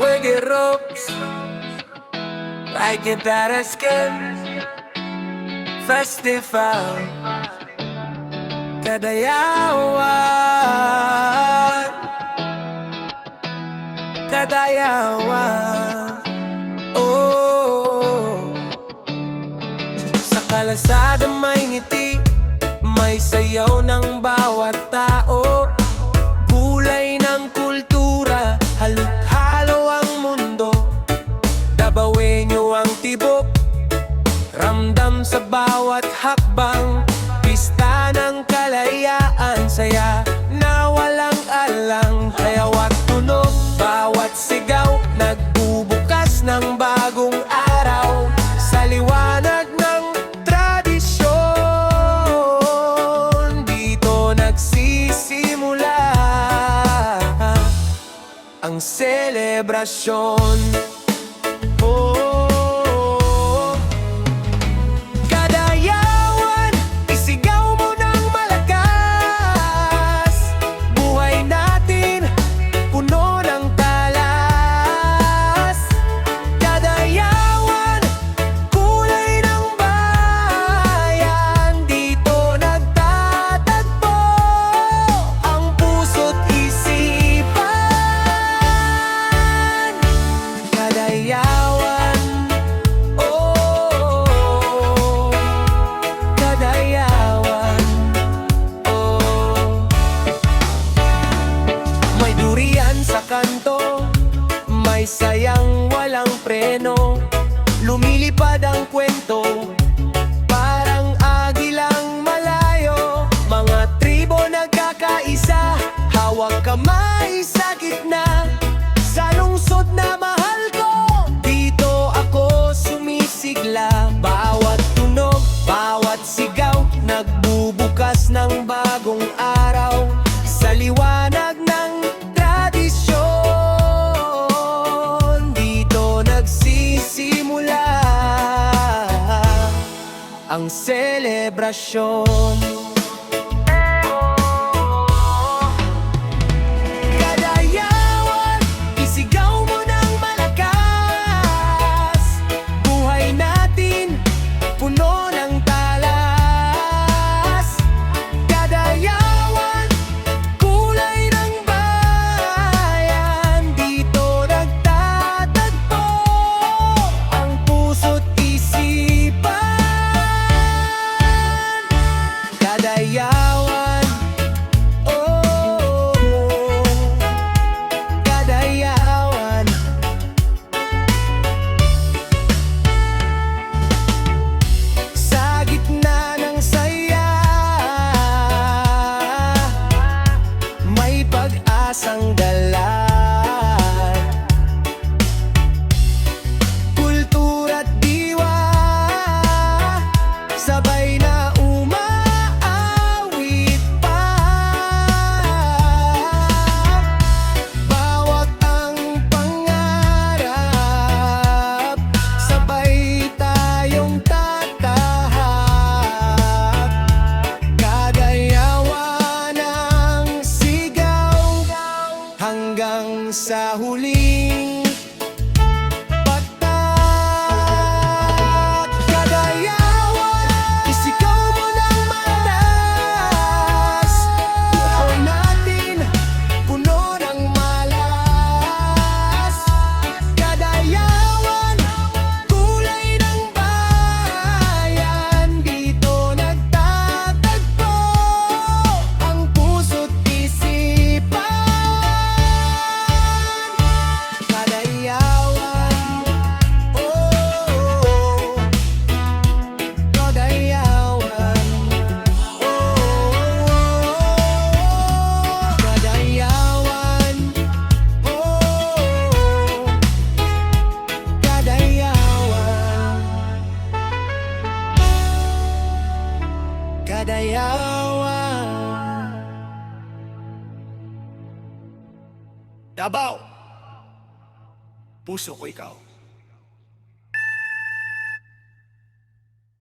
ropes, like a better skin festival. Kadayawan, Kadayawan. Oh, sa kalasada may ngiti, may sayaw ng bawat tao. Kulay ng kultura, halo-halo ang mundo. Dabawenyo ang tibok, ramdam sa bawat hakbang. Pista ng kalayaan, saya na walang alang. Hayawat tunog, bawat sigaw, nagbubukas ng bagong araw. Sa liwanag ng tradisyon, dito nagsisimula ang selebrasyon. Kadayawan, isigaw mo ng malakas. Buhay natin, puno ng talas. Kadayawan, kulay ng bayan. Dito nagtatagpo ang puso't isipan. Kadayawan, oh, Kadayawan, oh. May durian sa kanto, may sayang walang preno. Lumilipad ang kwento, parang agilang malayo. Mga tribo nagkakaisa, hawak kamay sa gitna. Sa lungsod na mahal ko, dito ako sumisigla. Bawat tunog, bawat sigaw, nagbubukas ng bagong araw. Sa liwanag ng tradisyon, dito nagsisimula ang selebrasyon. Kadayawan, isigaw mo ng malakas. Buhay natin, puno ng talas. Kadayawan, kulay ng bayan. Dito nagtatagpo ang puso't isipan. Kadayawan, oh, Kadayawan. Sa gitna ng saya, may pag-asang dala. Kultura't diwa, sabay na umaawit pa. Bawat ang pangarap, sabay tayong tatahak. Kadayawan ang sigaw hanggang sa huling patak. Kadayawan, isigaw mo ng malakas. Buhay natin, puno ng malas. Kadayawan, kulay ng bayan. Dito nagtatagpo ang puso't isipan. Kadayawan, oh, Kadayawan, oh, Kadayawan, oh, Kadayawan, Kadayawan. Davao, puso ko ikaw.